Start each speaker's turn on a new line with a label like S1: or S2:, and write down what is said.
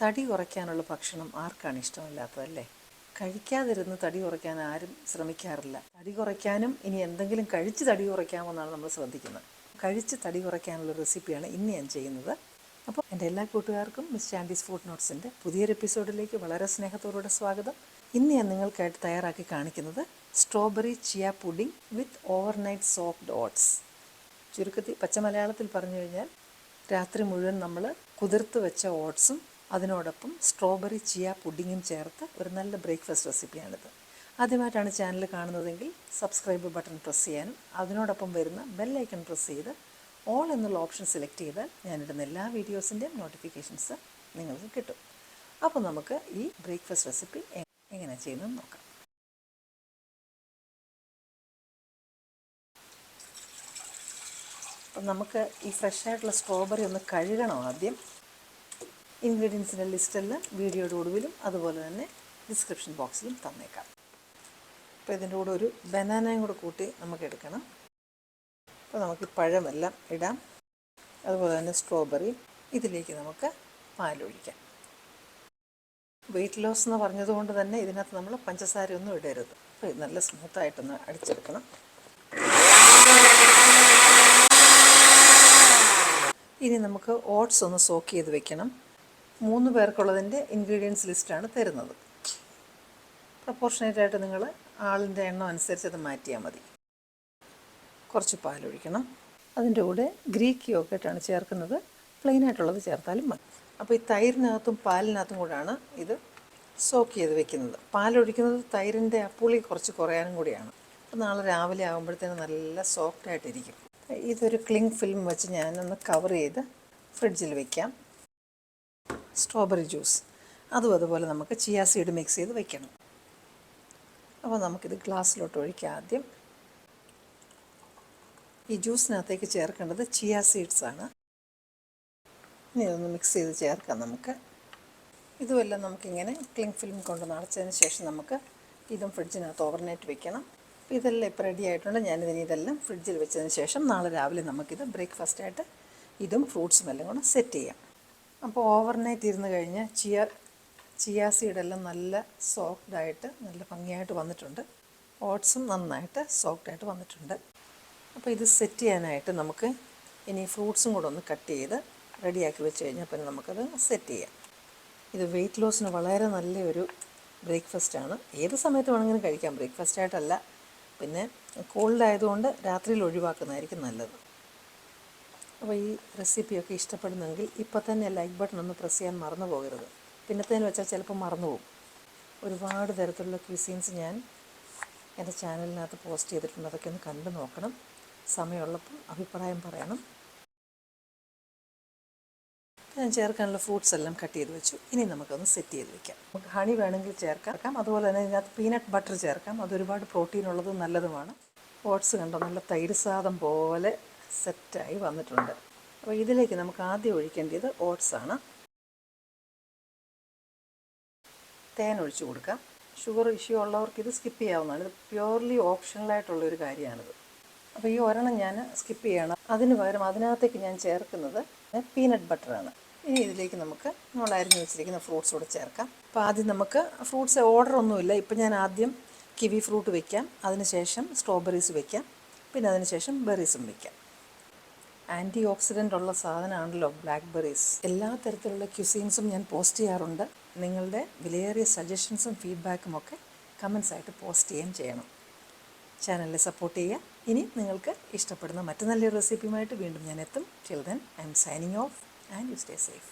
S1: തടി കുറയ്ക്കാനുള്ള ഭക്ഷണം ആർക്കാണ് ഇഷ്ടമില്ലാത്തതല്ലേ? കഴിക്കാതിരുന്ന് തടി കുറയ്ക്കാൻ ആരും ശ്രമിക്കാറില്ല. തടി കുറയ്ക്കാനും ഇനി എന്തെങ്കിലും കഴിച്ച് തടി കുറയ്ക്കാമെന്നാണ് നമ്മൾ ശ്രദ്ധിക്കുന്നത്. കഴിച്ച് തടി കുറയ്ക്കാനുള്ള റെസിപ്പിയാണ് ഇന്ന് ഞാൻ ചെയ്യുന്നത്. അപ്പോൾ എൻ്റെ എല്ലാ കൂട്ടുകാർക്കും മിസ് ചാൻഡീസ് ഫുഡ് നോട്ട്സിൻ്റെ പുതിയൊരു എപ്പിസോഡിലേക്ക് വളരെ സ്നേഹത്തോടെ സ്വാഗതം. ഇന്ന് ഞാൻ നിങ്ങൾക്കായിട്ട് തയ്യാറാക്കി കാണിക്കുന്നത് സ്ട്രോബെറി ചിയ പുഡിംഗ് വിത്ത് ഓവർനൈറ്റ് സോക്ക്ഡ് ഓട്സ്. ചുരുക്കത്തിൽ പച്ചമലയാളത്തിൽ പറഞ്ഞു കഴിഞ്ഞാൽ രാത്രി മുഴുവൻ നമ്മൾ കുതിർത്ത് വെച്ച ഓട്സും അതിനോടൊപ്പം സ്ട്രോബെറി ചിയ പുഡിങ്ങും ചേർത്ത് ഒരു നല്ല ബ്രേക്ക്ഫാസ്റ്റ് റെസിപ്പിയാണിത്. ആദ്യമായിട്ടാണ് ചാനൽ കാണുന്നതെങ്കിൽ സബ്സ്ക്രൈബ് ബട്ടൺ പ്രസ് ചെയ്യാനും അതിനോടൊപ്പം വരുന്ന ബെല്ലൈക്കൺ പ്രസ് ചെയ്ത് ഓൾ എന്നുള്ള ഓപ്ഷൻ സെലക്ട് ചെയ്താൽ ഞാനിടുന്ന എല്ലാ വീഡിയോസിൻ്റെയും നോട്ടിഫിക്കേഷൻസ് നിങ്ങൾക്ക് കിട്ടും. അപ്പോൾ നമുക്ക് ഈ ബ്രേക്ക്ഫാസ്റ്റ് റെസിപ്പി എങ്ങനെ ചെയ്യുന്നതെന്ന് നോക്കാം. അപ്പം നമുക്ക് ഈ ഫ്രഷായിട്ടുള്ള സ്ട്രോബെറി ഒന്ന് കഴുകണം ആദ്യം. ഇൻഗ്രീഡിയൻസിൻ്റെ ലിസ്റ്റെല്ലാം വീഡിയോയുടെ ഒടുവിലും അതുപോലെ തന്നെ ഡിസ്ക്രിപ്ഷൻ ബോക്സിലും തന്നേക്കാം. അപ്പോൾ ഇതിൻ്റെ കൂടെ ഒരു ബനാനയും കൂടെ കൂട്ടി നമുക്ക് എടുക്കണം. അപ്പോൾ നമുക്ക് പഴമെല്ലാം ഇടാം, അതുപോലെ തന്നെ സ്ട്രോബെറി. ഇതിലേക്ക് നമുക്ക് പാലൊഴിക്കാം. വെയിറ്റ് ലോസ് എന്ന് പറഞ്ഞതുകൊണ്ട് തന്നെ ഇതിനകത്ത് നമ്മൾ പഞ്ചസാരയൊന്നും ഇടരുത്. അപ്പോൾ ഇത് നല്ല സ്മൂത്തായിട്ടൊന്ന് അടിച്ചെടുക്കണം. ഇനി നമുക്ക് ഓട്സ് ഒന്ന് സോക്ക് ചെയ്ത് വെക്കണം. 3 പേർക്കുള്ളതിൻ്റെ ഇൻഗ്രീഡിയൻസ് ലിസ്റ്റാണ് തരുന്നത്. പ്രപ്പോർഷനേറ്റായിട്ട് നിങ്ങൾ ആളിൻ്റെ എണ്ണം അനുസരിച്ച് അത് മാറ്റിയാൽ മതി. കുറച്ച് പാലൊഴിക്കണം. അതിൻ്റെ കൂടെ ഗ്രീക്ക് യോഗട്ടാണ് ചേർക്കുന്നത്. പ്ലെയിനായിട്ടുള്ളത് ചേർത്താലും മതി. അപ്പോൾ ഈ തൈരിനകത്തും പാലിനകത്തും കൂടാണ് ഇത് സോക്ക് ചെയ്ത് വെക്കുന്നത്. പാലൊഴിക്കുന്നത് തൈരിൻ്റെ പുളി കുറച്ച് കുറയാനും കൂടിയാണ്. അപ്പോൾ നാളെ രാവിലെ ആകുമ്പോഴത്തേനും നല്ല സോഫ്റ്റായിട്ടിരിക്കും. ഇതൊരു ക്ലിങ് ഫിലിം വെച്ച് ഞാനൊന്ന് കവർ ചെയ്ത് ഫ്രിഡ്ജിൽ വയ്ക്കാം. സ്ട്രോബെറി ജ്യൂസ് അതുപോലെ നമുക്ക് ചിയ സീഡ് മിക്സ് ചെയ്ത് വയ്ക്കണം. അപ്പോൾ നമുക്കിത് ഗ്ലാസ്സിലോട്ട് ഒഴിക്കാം. ആദ്യം ഈ ജ്യൂസിനകത്തേക്ക് ചേർക്കേണ്ടത് ചിയ സീഡ്സാണ്. ഇനി ഇതൊന്ന് മിക്സ് ചെയ്ത് ചേർക്കാം നമുക്ക്. ഇതുമെല്ലാം നമുക്കിങ്ങനെ ക്ലിങ് ഫിലിം കൊണ്ട് നിറച്ചതിന് ശേഷം നമുക്ക് ഇതും ഫ്രിഡ്ജിനകത്ത് ഓവർനൈറ്റ് വെക്കണം. അപ്പോൾ ഇതെല്ലാം ഇപ്പോൾ റെഡി ആയിട്ടുണ്ട്. ഇതെല്ലാം ഫ്രിഡ്ജിൽ വെച്ചതിന് ശേഷം നാളെ രാവിലെ നമുക്കിത് ബ്രേക്ക്ഫാസ്റ്റായിട്ട് ഇതും ഫ്രൂട്ട്സും എല്ലാം കൂടെ സെറ്റ് ചെയ്യാം. അപ്പോൾ ഓവർനൈറ്റ് ഇരുന്ന് കഴിഞ്ഞ് ചിയ സീഡെല്ലാം നല്ല സോഫ്റ്റായിട്ട് നല്ല ഭംഗിയായിട്ട് വന്നിട്ടുണ്ട്. ഓട്സും നന്നായിട്ട് സോഫ്റ്റായിട്ട് വന്നിട്ടുണ്ട്. അപ്പോൾ ഇത് സെറ്റ് ചെയ്യാനായിട്ട് നമുക്ക് ഇനി ഫ്രൂട്ട്സും കൂടെ ഒന്ന് കട്ട് ചെയ്ത് റെഡിയാക്കി വെച്ച് കഴിഞ്ഞാൽ പിന്നെ നമുക്കത് സെറ്റ് ചെയ്യാം. ഇത് വെയിറ്റ് ലോസിന് വളരെ നല്ലൊരു ബ്രേക്ക്ഫാസ്റ്റാണ്. ഏത് സമയത്ത് വേണമെങ്കിലും കഴിക്കാം, ബ്രേക്ക്ഫാസ്റ്റായിട്ടല്ല. പിന്നെ കോൾഡ് ആയതുകൊണ്ട് രാത്രിയിൽ ഒഴിവാക്കുന്നതായിരിക്കും നല്ലത്. അപ്പോൾ ഈ റെസിപ്പിയൊക്കെ ഇഷ്ടപ്പെടുന്നെങ്കിൽ ഇപ്പോൾ തന്നെ ലൈക്ക് ബട്ടൺ ഒന്ന് പ്രസ് ചെയ്യാൻ മറന്നു പോകരുത്. പിന്നത്തേന് വെച്ചാൽ ചിലപ്പോൾ മറന്നു പോകും. ഒരുപാട് തരത്തിലുള്ള ക്യൂസീൻസ് ഞാൻ എൻ്റെ ചാനലിനകത്ത് പോസ്റ്റ് ചെയ്തിട്ടുണ്ട്. അതൊക്കെ ഒന്ന് കണ്ടു നോക്കണം. സമയമുള്ളപ്പോൾ അഭിപ്രായം പറയണം. ഞാൻ ചേർക്കാനുള്ള ഫ്രൂട്ട്സ് എല്ലാം കട്ട് ചെയ്ത് വെച്ചു. ഇനി നമുക്കൊന്ന് സെറ്റ് ചെയ്ത് വയ്ക്കാം. നമുക്ക് ഹണി വേണമെങ്കിൽ ചേർക്കാം. അതുപോലെ തന്നെ ഇതിനകത്ത് പീനട്ട് ബട്ടർ ചേർക്കാം. അതൊരുപാട് പ്രോട്ടീൻ ഉള്ളതും നല്ലതുമാണ്. ഓട്സ് കണ്ടോ നല്ല തൈര് സാദം പോലെ സെറ്റായി വന്നിട്ടുണ്ട്. അപ്പോൾ ഇതിലേക്ക് നമുക്ക് ആദ്യം ഒഴിക്കേണ്ടത് ഓട്സാണ്. തേൻ ഒഴിച്ച് കൊടുക്കാം. ഷുഗർ ഇഷ്യൂ ഉള്ളവർക്ക് ഇത് സ്കിപ്പ് ചെയ്യാവുന്നതാണ്. ഇത് പ്യുവർലി ഓപ്ഷണലായിട്ടുള്ളൊരു കാര്യമാണിത്. അപ്പോൾ ഈ ഒരെണ്ണം ഞാൻ സ്കിപ്പ് ചെയ്യണം. അതിന് പകരം അതിനകത്തേക്ക് ഞാൻ ചേർക്കുന്നത് പീനട്ട് ബട്ടറാണ്. ഇനി ഇതിലേക്ക് നമുക്ക് നമ്മൾ അരിഞ്ഞ് വെച്ചിരിക്കുന്ന ഫ്രൂട്ട്സ് കൂടെ ചേർക്കാം. അപ്പോൾ ആദ്യം നമുക്ക് ഫ്രൂട്ട്സ് ഓർഡർ ഒന്നുമില്ല. ഇപ്പം ഞാൻ ആദ്യം കിവി ഫ്രൂട്ട് വയ്ക്കാം, അതിനുശേഷം സ്ട്രോബെറീസ് വയ്ക്കാം, പിന്നെ അതിനുശേഷം ബെറീസും വയ്ക്കാം. ആൻറ്റി ഓക്സിഡൻ്റ് ഉള്ള സാധനമാണല്ലോ ബ്ലാക്ക്ബെറീസ്. എല്ലാ തരത്തിലുള്ള ക്യുസീൻസും ഞാൻ പോസ്റ്റ് ചെയ്യാറുണ്ട്. നിങ്ങളുടെ വിലയേറിയ സജഷൻസും ഫീഡ്ബാക്കും ഒക്കെ കമൻസായിട്ട് പോസ്റ്റ് ചെയ്യുകയും ചെയ്യണം. ചാനലിനെ സപ്പോർട്ട് ചെയ്യുക. ഇനി നിങ്ങൾക്ക് ഇഷ്ടപ്പെടുന്ന മറ്റു നല്ലൊരു റെസിപ്പിയുമായിട്ട് വീണ്ടും ഞാൻ എത്തും. Till then I M signing off and you stay safe.